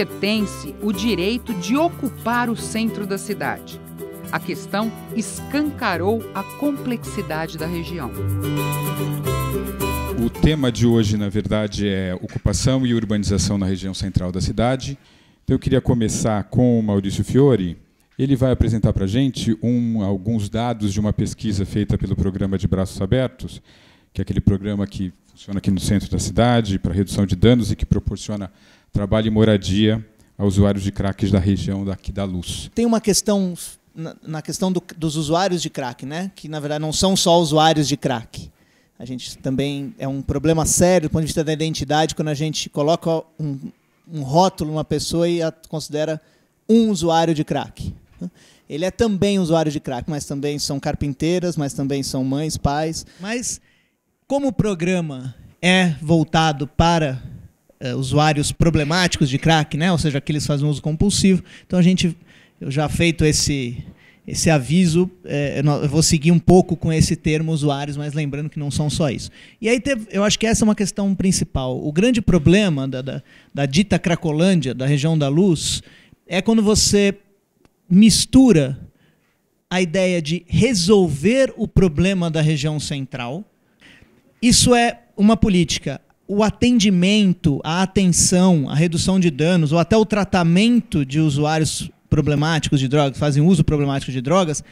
pertence o direito de ocupar o centro da cidade. A questão escancarou a complexidade da região. O tema de hoje, na verdade, é ocupação e urbanização na região central da cidade. Então, eu queria começar com o Maurício Fiori. Ele vai apresentar para a gente alguns dados de uma pesquisa feita pelo Programa de Braços Abertos, que é aquele programa que funciona aqui no centro da cidade para redução de danos e que proporciona trabalho e moradia a usuários de crack da região daqui da Luz. Tem uma questão na questão dos usuários de crack, né? Que, na verdade, não são só usuários de crack. A gente também é um problema sério do ponto de vista da identidade quando a gente coloca um rótulo numa pessoa e a considera um usuário de crack. Ele é também usuário de crack, mas também são carpinteiras, mas também são mães, pais. Mas, como o programa é voltado para usuários problemáticos de crack, né? Ou seja, aqueles que fazem uso compulsivo, então eu já feito esse aviso, eu vou seguir um pouco com esse termo usuários, mas lembrando que não são só isso. E aí eu acho que essa é uma questão principal. O grande problema da dita Cracolândia, da região da Luz, é quando você mistura a ideia de resolver o problema da região central. Isso é uma política. O atendimento, a atenção, a redução de danos, ou até o tratamento de usuários problemáticos de drogas, fazem uso problemático de drogas,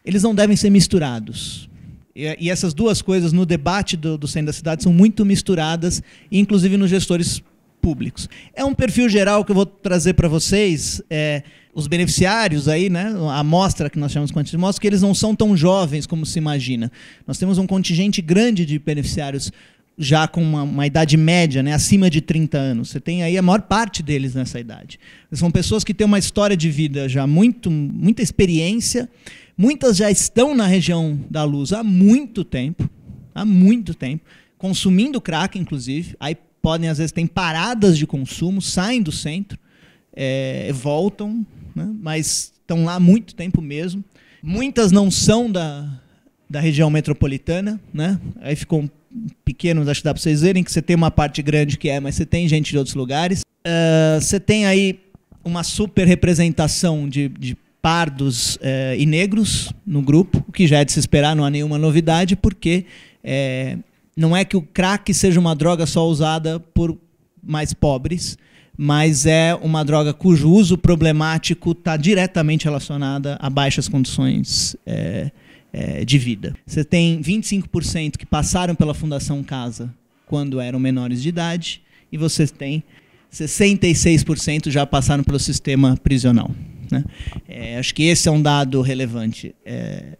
eles não devem ser misturados. E essas duas coisas, no debate do centro da cidade, são muito misturadas, inclusive nos gestores públicos. É um perfil geral que eu vou trazer para vocês, os beneficiários, aí, né, a amostra que nós chamamos de quantidade, mostra que eles não são tão jovens como se imagina. Nós temos um contingente grande de beneficiários já com uma idade média, né, acima de 30 anos. Você tem aí a maior parte deles nessa idade. São pessoas que têm uma história de vida já muita experiência. Muitas já estão na região da Luz há muito tempo, consumindo crack, inclusive. Aí podem, às vezes, ter paradas de consumo, saem do centro, voltam, né, mas estão lá há muito tempo mesmo. Muitas não são da região metropolitana, né? Aí ficou pequenos, acho que dá para vocês verem que você tem uma parte grande que mas você tem gente de outros lugares. Você tem aí uma super representação de pardos e negros no grupo, o que já é de se esperar, não há nenhuma novidade, porque não é que o crack seja uma droga só usada por mais pobres, mas é uma droga cujo uso problemático está diretamente relacionado a baixas condições de vida. Você tem 25% que passaram pela Fundação Casa quando eram menores de idade e você tem 66% já passaram pelo sistema prisional, né? Acho que esse é um dado relevante.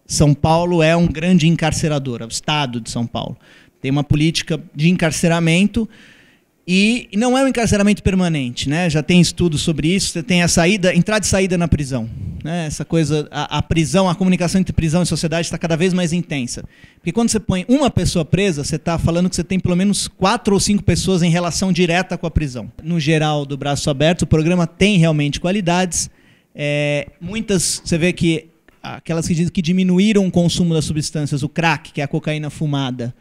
São Paulo é um grande encarcerador, é o estado de São Paulo. Tem uma política de encarceramento e não é um encarceramento permanente, né? Já tem estudos sobre isso. Você tem a entrada e saída na prisão, né? Essa coisa, a prisão, a comunicação entre prisão e sociedade está cada vez mais intensa. Porque quando você põe uma pessoa presa, você está falando que você tem pelo menos 4 ou 5 pessoas em relação direta com a prisão. No geral do Braço Aberto, o programa tem realmente qualidades. Muitas, você vê que aquelas que dizem que diminuíram o consumo das substâncias, o crack, que é a cocaína fumada,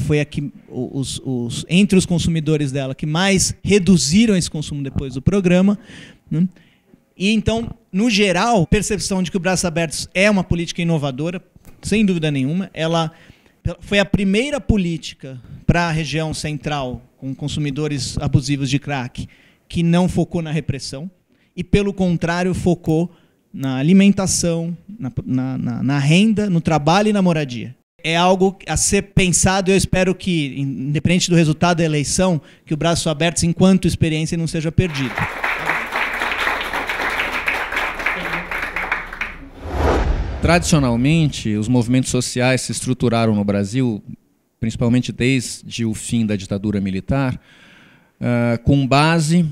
foi a que, entre os consumidores dela, que mais reduziram esse consumo depois do programa, né? E então, no geral, a percepção de que o Braços Abertos é uma política inovadora, sem dúvida nenhuma. Ela foi a primeira política para a região central, com consumidores abusivos de crack, que não focou na repressão, e, pelo contrário, focou na alimentação, na renda, no trabalho e na moradia. É algo a ser pensado, e eu espero que, independente do resultado da eleição, que o Braços Abertos, enquanto experiência, não seja perdido. Tradicionalmente, os movimentos sociais se estruturaram no Brasil, principalmente desde o fim da ditadura militar, com base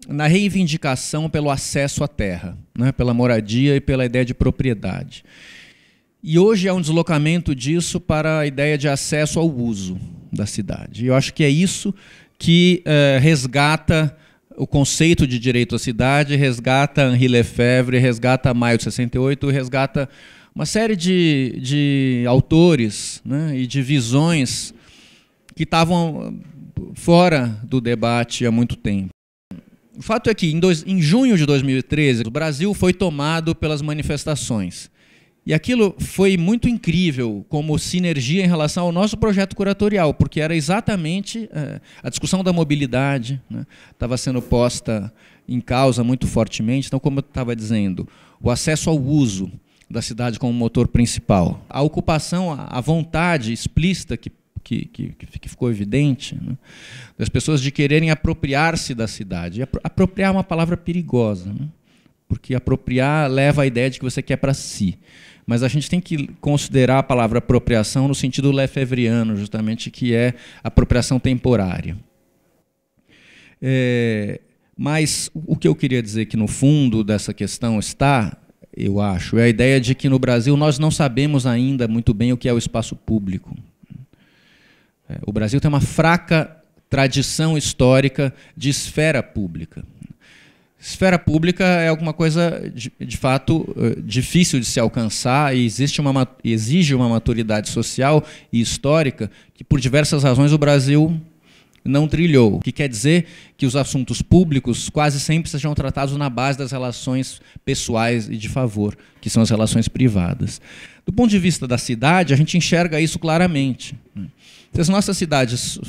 na reivindicação pelo acesso à terra, né, pela moradia e pela ideia de propriedade. E hoje há um deslocamento disso para a ideia de acesso ao uso da cidade. E eu acho que é isso que resgata o conceito de direito à cidade, resgata Henri Lefebvre, resgata Maio de 68, resgata uma série de autores, né, e de visões que estavam fora do debate há muito tempo. O fato é que, em junho de 2013, o Brasil foi tomado pelas manifestações. E aquilo foi muito incrível como sinergia em relação ao nosso projeto curatorial, porque era exatamente a discussão da mobilidade, né, estava sendo posta em causa muito fortemente. Então, como eu estava dizendo, o acesso ao uso da cidade como motor principal, a ocupação, a vontade explícita que ficou evidente, né, das pessoas de quererem apropriar-se da cidade. E apropriar é uma palavra perigosa, né, porque apropriar leva à ideia de que você quer para si. Mas a gente tem que considerar a palavra apropriação no sentido lefebvriano, justamente, que é apropriação temporária. Mas o que eu queria dizer que no fundo dessa questão está, eu acho, é a ideia de que no Brasil nós não sabemos ainda muito bem o que é o espaço público. O Brasil tem uma fraca tradição histórica de esfera pública. Esfera pública é alguma coisa, de fato, difícil de se alcançar e exige uma maturidade social e histórica que, por diversas razões, o Brasil não trilhou. O que quer dizer que os assuntos públicos quase sempre sejam tratados na base das relações pessoais e de favor, que são as relações privadas. Do ponto de vista da cidade, a gente enxerga isso claramente. Se as nossas cidades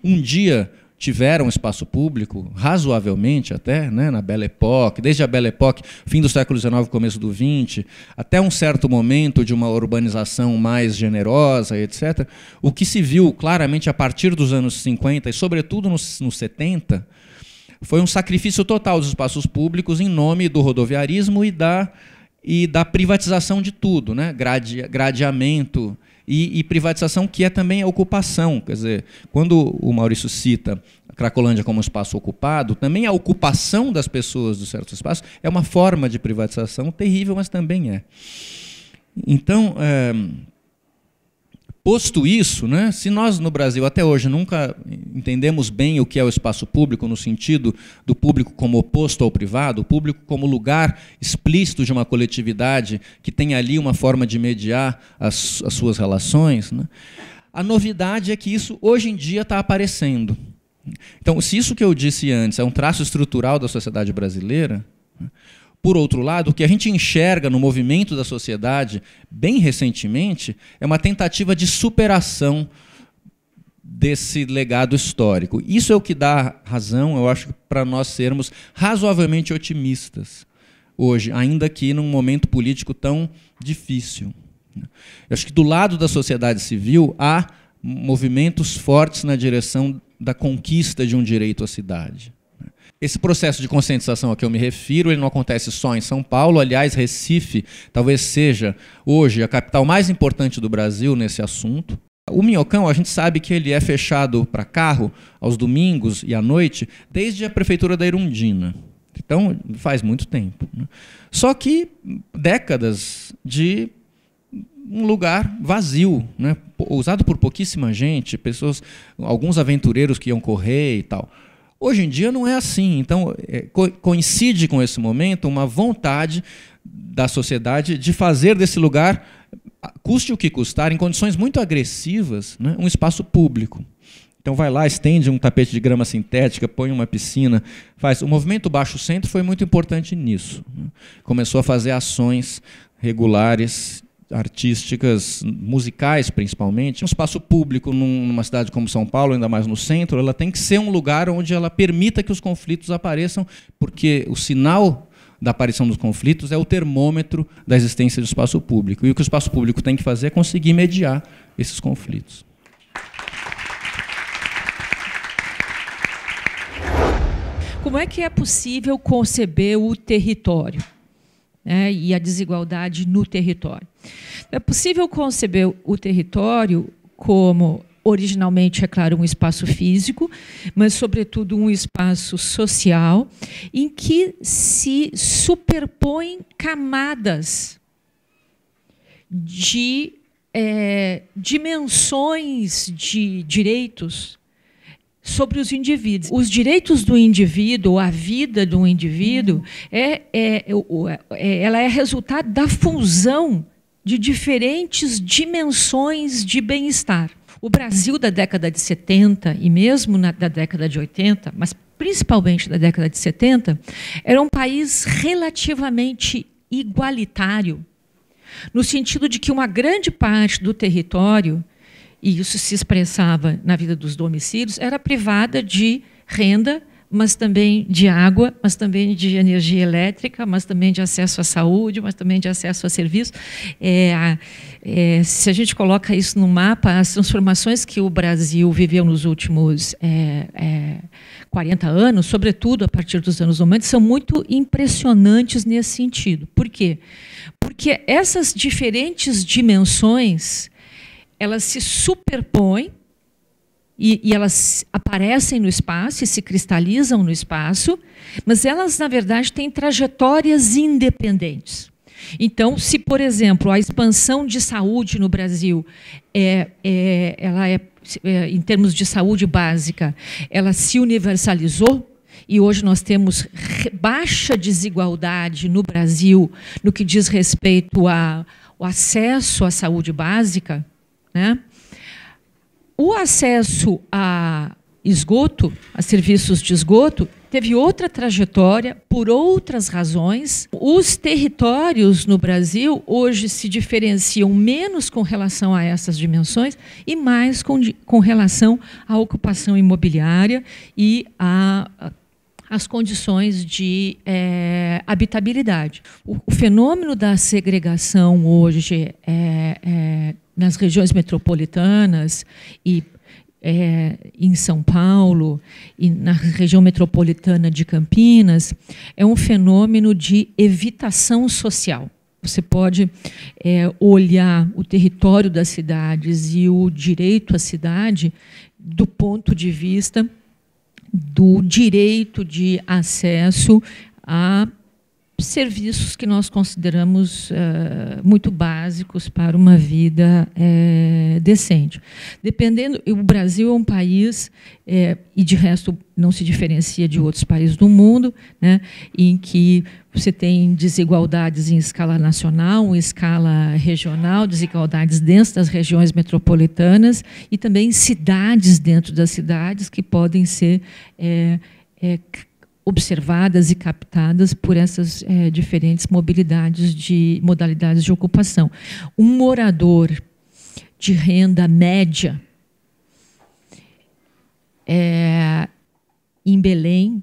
um dia tiveram espaço público, razoavelmente até, né, na Belle Époque, desde a Belle Époque, fim do século XIX, começo do XX, até um certo momento de uma urbanização mais generosa, etc., o que se viu claramente a partir dos anos 50 e, sobretudo, nos 70, foi um sacrifício total dos espaços públicos em nome do rodoviarismo e da privatização de tudo, né, gradeamento, e privatização que é também a ocupação. Quer dizer, quando o Maurício cita a Cracolândia como espaço ocupado, também a ocupação das pessoas de certos espaços é uma forma de privatização terrível, mas também é. Então, posto isso, né, se nós no Brasil até hoje nunca entendemos bem o que é o espaço público, no sentido do público como oposto ao privado, o público como lugar explícito de uma coletividade que tem ali uma forma de mediar as suas relações, né, a novidade é que isso hoje em dia está aparecendo. Então, se isso que eu disse antes é um traço estrutural da sociedade brasileira, por outro lado, o que a gente enxerga no movimento da sociedade, bem recentemente, é uma tentativa de superação desse legado histórico. Isso é o que dá razão, eu acho, para nós sermos razoavelmente otimistas hoje, ainda que num momento político tão difícil. Eu acho que do lado da sociedade civil há movimentos fortes na direção da conquista de um direito à cidade. Esse processo de conscientização a que eu me refiro, ele não acontece só em São Paulo. Aliás, Recife talvez seja, hoje, a capital mais importante do Brasil nesse assunto. O Minhocão, a gente sabe que ele é fechado para carro aos domingos e à noite, desde a prefeitura da Erundina. Então, faz muito tempo, né? Só que décadas de um lugar vazio, né? Usado por pouquíssima gente, pessoas, alguns aventureiros que iam correr e tal. Hoje em dia não é assim. Então, coincide com esse momento uma vontade da sociedade de fazer desse lugar, custe o que custar, em condições muito agressivas, né, um espaço público. Então vai lá, estende um tapete de grama sintética, põe uma piscina, faz. O movimento Baixo Centro foi muito importante nisso, né? Começou a fazer ações regulares, artísticas, musicais principalmente. Um espaço público numa cidade como São Paulo, ainda mais no centro, ela tem que ser um lugar onde ela permita que os conflitos apareçam, porque o sinal da aparição dos conflitos é o termômetro da existência do espaço público. E o que o espaço público tem que fazer é conseguir mediar esses conflitos. Como é que é possível conceber o território, né, e a desigualdade no território? É possível conceber o território como, originalmente, é claro, um espaço físico, mas, sobretudo, um espaço social, em que se superpõem camadas de dimensões de direitos sobre os indivíduos. Os direitos do indivíduo, a vida do indivíduo, ela é resultado da fusão de diferentes dimensões de bem-estar. O Brasil da década de 70 e mesmo da década de 80, mas principalmente da década de 70, era um país relativamente igualitário, no sentido de que uma grande parte do território, e isso se expressava na vida dos domicílios, era privada de renda, mas também de água, mas também de energia elétrica, mas também de acesso à saúde, mas também de acesso a serviços. Se a gente coloca isso no mapa, as transformações que o Brasil viveu nos últimos 40 anos, sobretudo a partir dos anos 90, são muito impressionantes nesse sentido. Por quê? Porque essas diferentes dimensões, elas se superpõem, e elas aparecem no espaço e se cristalizam no espaço, mas elas, na verdade, têm trajetórias independentes. Então, se, por exemplo, a expansão de saúde no Brasil, em termos de saúde básica, ela se universalizou, e hoje nós temos baixa desigualdade no Brasil no que diz respeito ao acesso à saúde básica, né? O acesso a esgoto, a serviços de esgoto, teve outra trajetória, por outras razões. Os territórios no Brasil hoje se diferenciam menos com relação a essas dimensões e mais com relação à ocupação imobiliária e às condições de habitabilidade. O fenômeno da segregação hoje nas regiões metropolitanas e em São Paulo e na região metropolitana de Campinas é um fenômeno de evitação social. Você pode olhar o território das cidades e o direito à cidade do ponto de vista do direito de acesso a serviços que nós consideramos muito básicos para uma vida decente. Dependendo, o Brasil é um país, e de resto não se diferencia de outros países do mundo, né, em que você tem desigualdades em escala nacional, em escala regional, desigualdades dentro das regiões metropolitanas e também cidades dentro das cidades que podem ser observadas e captadas por essas diferentes modalidades de ocupação. Um morador de renda média em Belém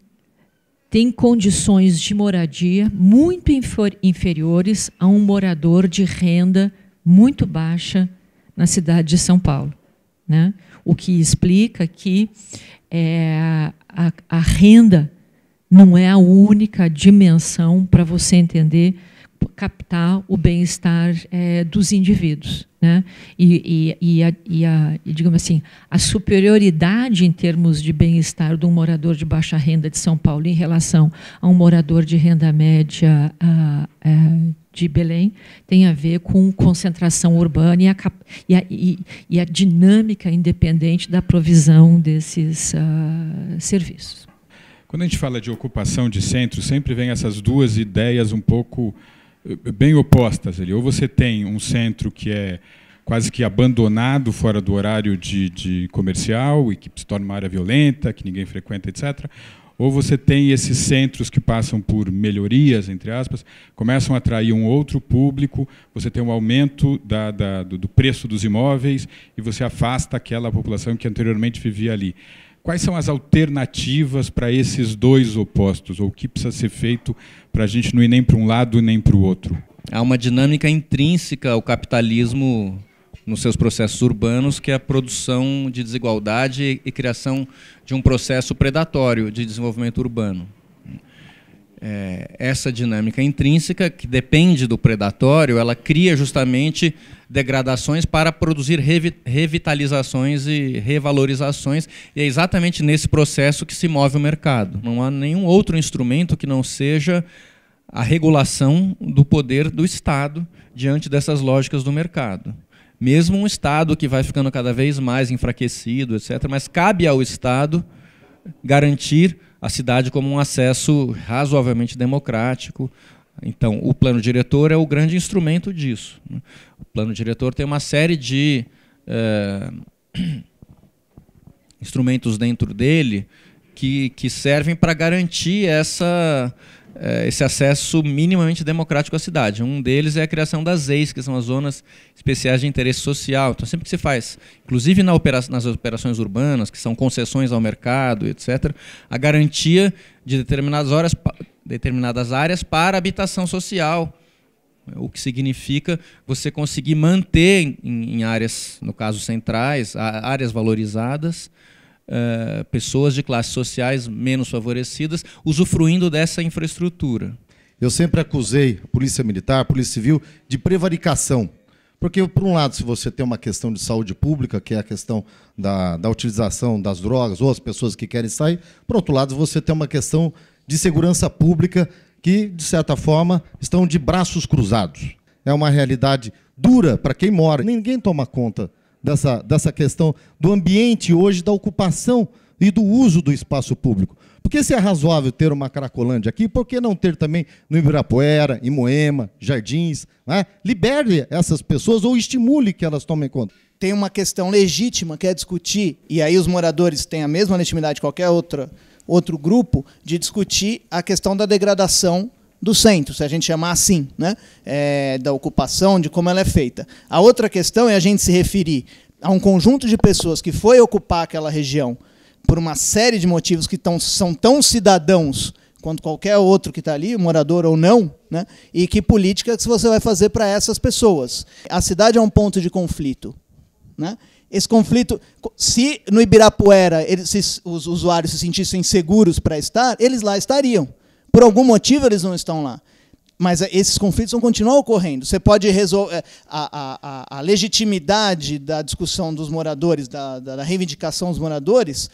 tem condições de moradia muito inferiores a um morador de renda muito baixa na cidade de São Paulo, né? O que explica que a renda não é a única dimensão para você entender, captar o bem-estar dos indivíduos, né? Digamos assim, a superioridade em termos de bem-estar de um morador de baixa renda de São Paulo em relação a um morador de renda média de Belém tem a ver com concentração urbana e a dinâmica independente da provisão desses serviços. Quando a gente fala de ocupação de centro, sempre vem essas duas ideias um pouco bem opostas ali. Ou você tem um centro que é quase que abandonado fora do horário de comercial e que se torna uma área violenta, que ninguém frequenta, etc. Ou você tem esses centros que passam por melhorias, entre aspas, começam a atrair um outro público, você tem um aumento do preço dos imóveis e você afasta aquela população que anteriormente vivia ali. Quais são as alternativas para esses dois opostos? Ou o que precisa ser feito para a gente não ir nem para um lado nem para o outro? Há uma dinâmica intrínseca ao capitalismo nos seus processos urbanos, que é a produção de desigualdade e criação de um processo predatório de desenvolvimento urbano. Essa dinâmica intrínseca, que depende do predatório, ela cria justamente degradações para produzir revitalizações e revalorizações, e é exatamente nesse processo que se move o mercado. Não há nenhum outro instrumento que não seja a regulação do poder do Estado diante dessas lógicas do mercado. Mesmo um Estado que vai ficando cada vez mais enfraquecido, etc., mas cabe ao Estado garantir a cidade como um acesso razoavelmente democrático. Então, o plano diretor é o grande instrumento disso. O plano diretor tem uma série de instrumentos dentro dele que servem para garantir esse acesso minimamente democrático à cidade. Um deles é a criação das ZEIs, que são as Zonas Especiais de Interesse Social. Então, sempre que se faz, inclusive nas operações urbanas, que são concessões ao mercado, etc., a garantia de determinadas áreas para habitação social, o que significa você conseguir manter em áreas, no caso centrais, áreas valorizadas, pessoas de classes sociais menos favorecidas usufruindo dessa infraestrutura. Eu sempre acusei a Polícia Militar, a Polícia Civil, de prevaricação. Porque, por um lado, se você tem uma questão de saúde pública, que é a questão da utilização das drogas ou as pessoas que querem sair, por outro lado, você tem uma questão de segurança pública que, de certa forma, estão de braços cruzados. É uma realidade dura para quem mora. Ninguém toma conta dessa questão do ambiente hoje, da ocupação e do uso do espaço público. Porque se é razoável ter uma Cracolândia aqui, por que não ter também no Ibirapuera, em Moema, Jardins? Né? Libere essas pessoas ou estimule que elas tomem conta. Tem uma questão legítima que é discutir, e aí os moradores têm a mesma legitimidade de qualquer outro grupo, de discutir a questão da degradação do centro, se a gente chamar assim, né? Da ocupação, de como ela é feita. A outra questão é a gente se referir a um conjunto de pessoas que foi ocupar aquela região por uma série de motivos que são tão cidadãos quanto qualquer outro que está ali, morador ou não, né? E que política que você vai fazer para essas pessoas. A cidade é um ponto de conflito, né? Esse conflito, se no Ibirapuera os usuários se sentissem seguros para estar, eles lá estariam. Por algum motivo eles não estão lá. Mas esses conflitos vão continuar ocorrendo. Você pode resolver a legitimidade da discussão dos moradores, da reivindicação dos moradores,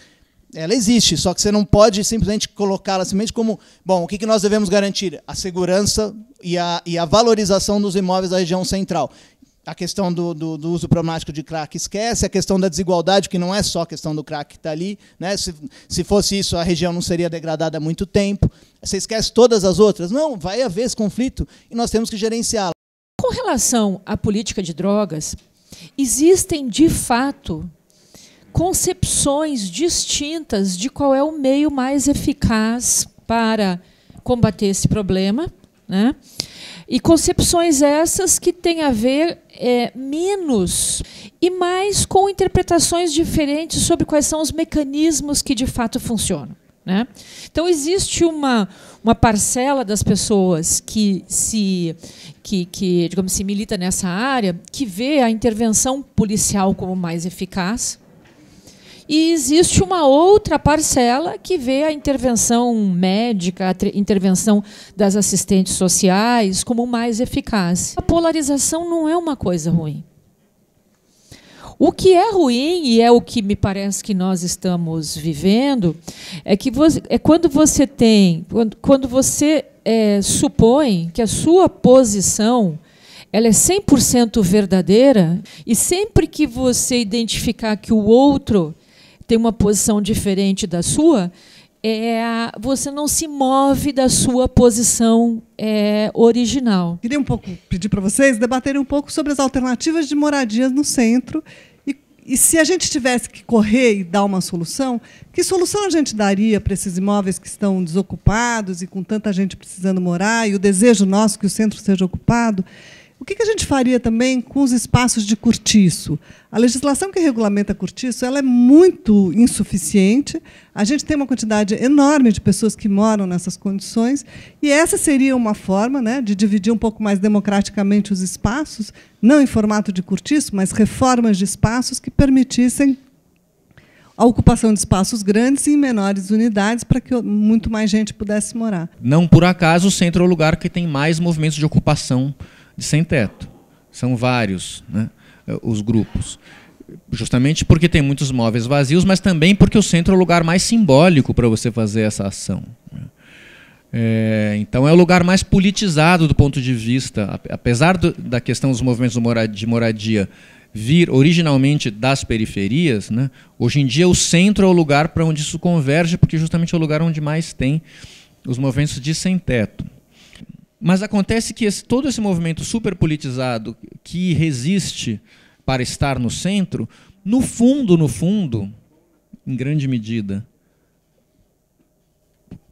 ela existe, só que você não pode simplesmente colocá-la simplesmente como, bom, o que nós devemos garantir? A segurança e a valorização dos imóveis da região central. A questão do uso problemático de crack esquece, a questão da desigualdade, que não é só a questão do crack que está ali, né? Se fosse isso, a região não seria degradada há muito tempo. Você esquece todas as outras? Não, vai haver esse conflito e nós temos que gerenciá-lo. Com relação à política de drogas, existem, de fato, concepções distintas de qual é o meio mais eficaz para combater esse problema, né? E concepções essas que têm a ver menos e mais com interpretações diferentes sobre quais são os mecanismos que de fato funcionam, né? Então existe uma parcela das pessoas que digamos, se milita nessa área, que vê a intervenção policial como mais eficaz. E existe uma outra parcela que vê a intervenção médica, a intervenção das assistentes sociais como mais eficaz. A polarização não é uma coisa ruim. O que é ruim, e é o que me parece que nós estamos vivendo, quando você supõe que a sua posição ela é 100% verdadeira, e sempre que você identificar que o outro tem uma posição diferente da sua, você não se move da sua posição original. Queria pedir para vocês debaterem um pouco sobre as alternativas de moradias no centro e se a gente tivesse que correr e dar uma solução, que solução a gente daria para esses imóveis que estão desocupados e com tanta gente precisando morar e o desejo nosso que o centro seja ocupado? O que a gente faria também com os espaços de cortiço? A legislação que regulamenta cortiço ela é muito insuficiente. A gente tem uma quantidade enorme de pessoas que moram nessas condições, e essa seria uma forma, né, de dividir um pouco mais democraticamente os espaços, não em formato de cortiço, mas reformas de espaços que permitissem a ocupação de espaços grandes e em menores unidades para que muito mais gente pudesse morar. Não por acaso o centro é o lugar que tem mais movimentos de ocupação de sem-teto. São vários, né, os grupos. Justamente porque tem muitos móveis vazios, mas também porque o centro é o lugar mais simbólico para você fazer essa ação. Então é o lugar mais politizado do ponto de vista, apesar da questão dos movimentos de moradia vir originalmente das periferias, né, hoje em dia o centro é o lugar para onde isso converge, porque justamente é o lugar onde mais tem os movimentos de sem-teto. Mas acontece que todo esse movimento superpolitizado que resiste para estar no centro, no fundo, em grande medida,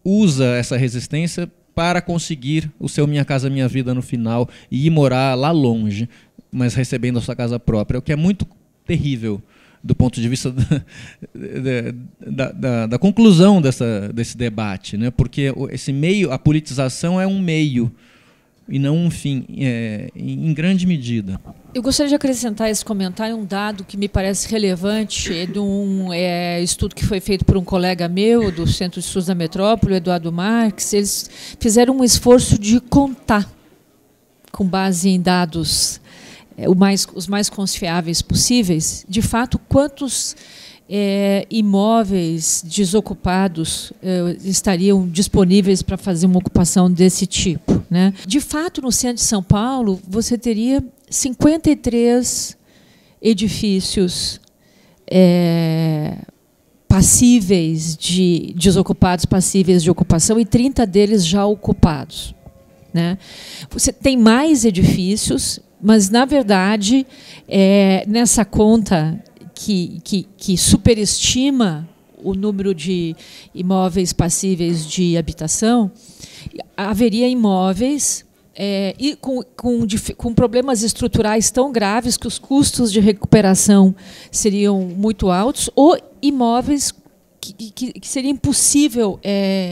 usa essa resistência para conseguir o seu Minha Casa Minha Vida no final e ir morar lá longe, mas recebendo a sua casa própria, o que é muito terrível do ponto de vista da conclusão desse debate, né? Porque esse meio, a politização é um meio e não um fim, em grande medida. Eu gostaria de acrescentar esse comentário, um dado que me parece relevante, de um estudo que foi feito por um colega meu, do Centro de Estudos da Metrópole, Eduardo Marques. Eles fizeram um esforço de contar, com base em dados os mais confiáveis possíveis, de fato, quantos imóveis desocupados estariam disponíveis para fazer uma ocupação desse tipo, né? De fato, no centro de São Paulo, você teria 53 edifícios desocupados passíveis de ocupação e 30 deles já ocupados, né? Você tem mais edifícios, mas, na verdade, nessa conta que superestima o número de imóveis passíveis de habitação, haveria imóveis com problemas estruturais tão graves que os custos de recuperação seriam muito altos, ou imóveis que seria impossível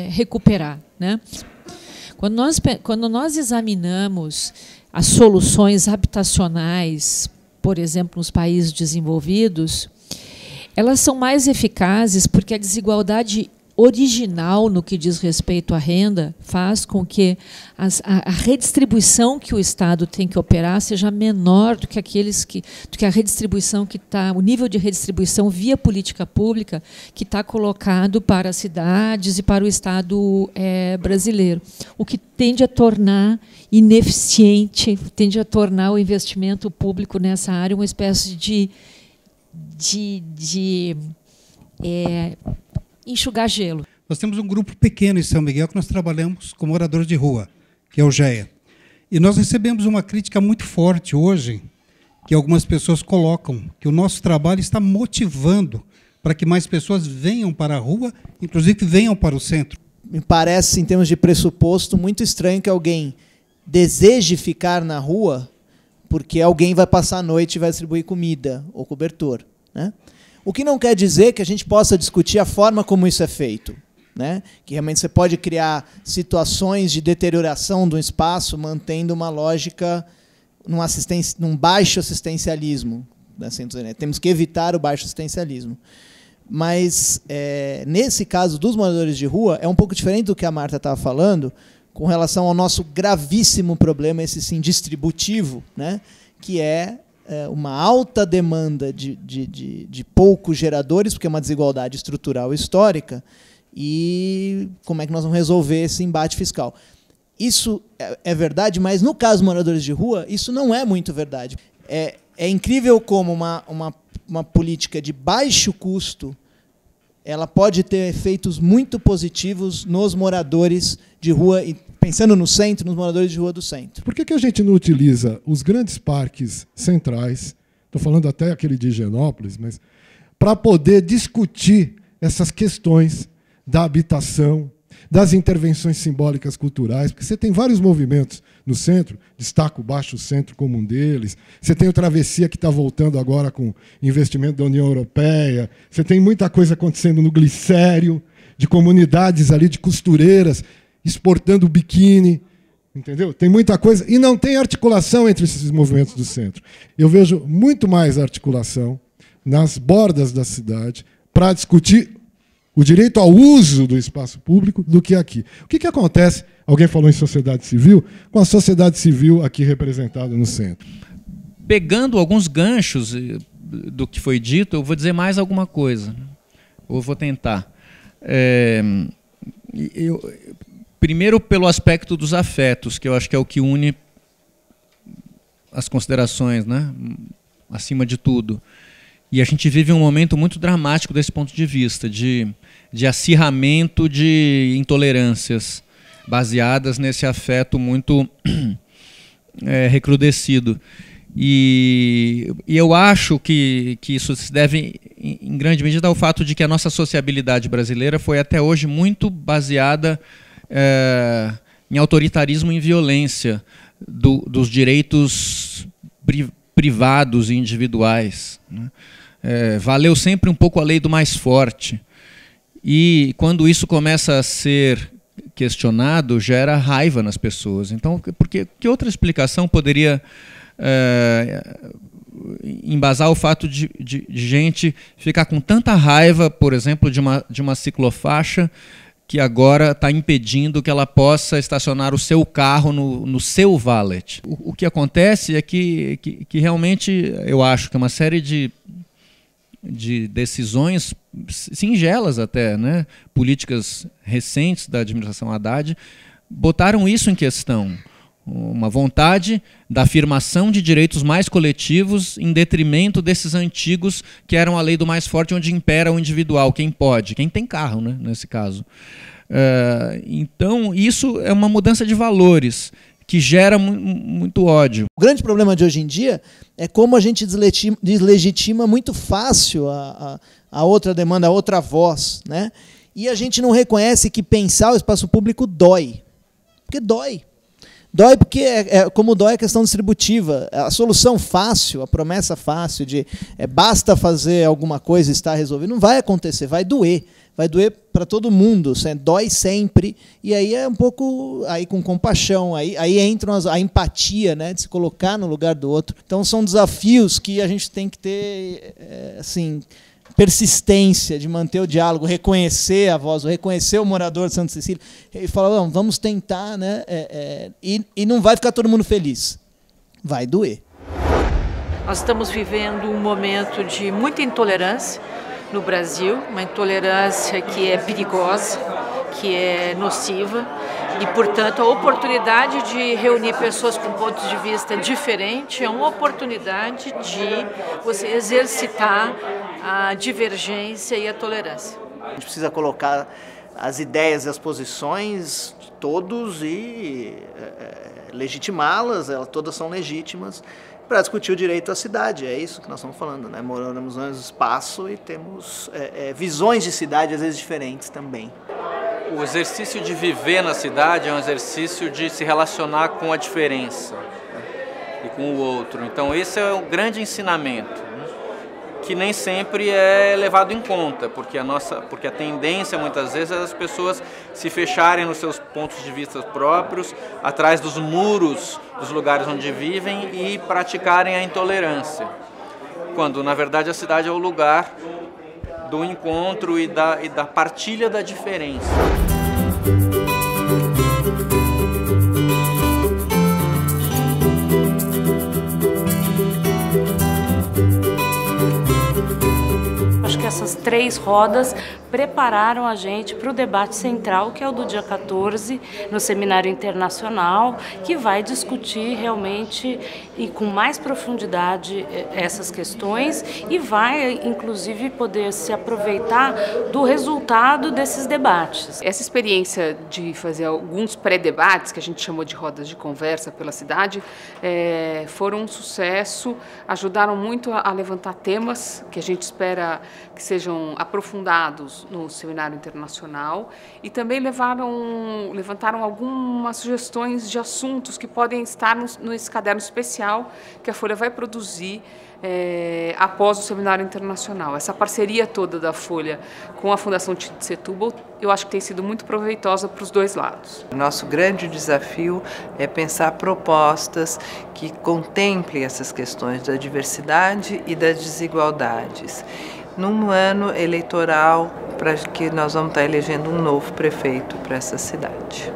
recuperar, né? Quando nós examinamos as soluções habitacionais, por exemplo, nos países desenvolvidos, elas são mais eficazes porque a desigualdade original no que diz respeito à renda faz com que a redistribuição que o Estado tem que operar seja menor do que a redistribuição que está, o nível de redistribuição via política pública que está colocado para as cidades e para o Estado brasileiro, o que tende a tornar ineficiente, tende a tornar o investimento público nessa área uma espécie de enxugar gelo. Nós temos um grupo pequeno em São Miguel que nós trabalhamos com moradores de rua, que é o GEA. E nós recebemos uma crítica muito forte hoje, que algumas pessoas colocam, que o nosso trabalho está motivando para que mais pessoas venham para a rua, inclusive venham para o centro. Me parece, em termos de pressuposto, muito estranho que alguém deseje ficar na rua porque alguém vai passar a noite e vai distribuir comida ou cobertor, né? O que não quer dizer que a gente possa discutir a forma como isso é feito, né? Que realmente você pode criar situações de deterioração do espaço mantendo uma lógica num baixo assistencialismo. Assim, temos que evitar o baixo assistencialismo. Mas, nesse caso dos moradores de rua, é um pouco diferente do que a Marta estava falando com relação ao nosso gravíssimo problema, esse sim distributivo, né? Que é uma alta demanda de poucos geradores, porque é uma desigualdade estrutural histórica, e como é que nós vamos resolver esse embate fiscal. Isso é verdade, mas no caso dos moradores de rua, isso não é muito verdade. É incrível como uma política de baixo custo ela pode ter efeitos muito positivos nos moradores de rua, e pensando no centro, nos moradores de rua do centro. Por que a gente não utiliza os grandes parques centrais, estou falando até aquele de Higienópolis, mas para poder discutir essas questões da habitação, das intervenções simbólicas culturais, porque você tem vários movimentos no centro, destaco o Baixo Centro como um deles, você tem o Travessia que está voltando agora com investimento da União Europeia, você tem muita coisa acontecendo no Glicério, de comunidades ali, de costureiras, exportando biquíni, entendeu? Tem muita coisa, e não tem articulação entre esses movimentos do centro. Eu vejo muito mais articulação nas bordas da cidade para discutir o direito ao uso do espaço público do que aqui. O que acontece, alguém falou em sociedade civil, com a sociedade civil aqui representada no centro? Pegando alguns ganchos do que foi dito, eu vou dizer mais alguma coisa. Ou vou tentar. Primeiro, pelo aspecto dos afetos, que eu acho que é o que une as considerações, né? Acima de tudo. E a gente vive um momento muito dramático desse ponto de vista, de acirramento de intolerâncias baseadas nesse afeto muito recrudescido. E eu acho que isso se deve, em grande medida, ao fato de que a nossa sociabilidade brasileira foi até hoje muito baseada em autoritarismo e em violência dos direitos privados e individuais, né? Valeu sempre um pouco a lei do mais forte. E quando isso começa a ser questionado, gera raiva nas pessoas. Então, que outra explicação poderia embasar o fato de gente ficar com tanta raiva, por exemplo, de uma ciclofaixa que agora está impedindo que ela possa estacionar o seu carro no seu valet? O que acontece é que realmente eu acho que uma série de decisões singelas até, né, políticas recentes da administração Haddad, botaram isso em questão. Uma vontade da afirmação de direitos mais coletivos em detrimento desses antigos que eram a lei do mais forte, onde impera o individual, quem pode, quem tem carro, né, nesse caso. Então, isso é uma mudança de valores que gera muito ódio. O grande problema de hoje em dia é como a gente deslegitima muito fácil a outra demanda, a outra voz, né? E a gente não reconhece que pensar o espaço público dói. Porque dói. Dói porque, como dói a questão distributiva. A solução fácil, a promessa fácil de basta fazer alguma coisa e está resolvido, não vai acontecer, vai doer. Vai doer para todo mundo, dói sempre. E aí é um pouco aí com compaixão, aí entra a empatia, né, de se colocar no lugar do outro. Então são desafios que a gente tem que ter assim, persistência de manter o diálogo, reconhecer a voz, reconhecer o morador de Santa Cecília e falar, não, vamos tentar, né, e não vai ficar todo mundo feliz, vai doer. Nós estamos vivendo um momento de muita intolerância no Brasil, uma intolerância que é perigosa, que é nociva, e, portanto, a oportunidade de reunir pessoas com pontos de vista diferentes é uma oportunidade de você exercitar a divergência e a tolerância. A gente precisa colocar as ideias e as posições de todos e legitimá-las, elas todas são legítimas, para discutir o direito à cidade. É isso que nós estamos falando, né? Moramos no espaço e temos visões de cidade, às vezes, diferentes também. O exercício de viver na cidade é um exercício de se relacionar com a diferença, né, e com o outro. Então esse é um grande ensinamento, né, que nem sempre é levado em conta, porque a tendência muitas vezes é as pessoas se fecharem nos seus pontos de vista próprios, atrás dos muros dos lugares onde vivem e praticarem a intolerância, quando na verdade a cidade é o lugar do encontro e da partilha da diferença. Acho que essas 3 rodas prepararam a gente para o debate central, que é o do dia 14, no Seminário Internacional, que vai discutir realmente e com mais profundidade essas questões e vai, inclusive, poder se aproveitar do resultado desses debates. Essa experiência de fazer alguns pré-debates, que a gente chamou de rodas de conversa pela cidade, foram um sucesso, ajudaram muito a levantar temas que a gente espera que sejam aprofundados no Seminário Internacional e também levantaram algumas sugestões de assuntos que podem estar nesse caderno especial que a Folha vai produzir após o Seminário Internacional. Essa parceria toda da Folha com a Fundação Tite Setúbal, eu acho que tem sido muito proveitosa para os dois lados. Nosso grande desafio é pensar propostas que contemplem essas questões da diversidade e das desigualdades, num ano eleitoral para que nós vamos estar elegendo um novo prefeito para essa cidade.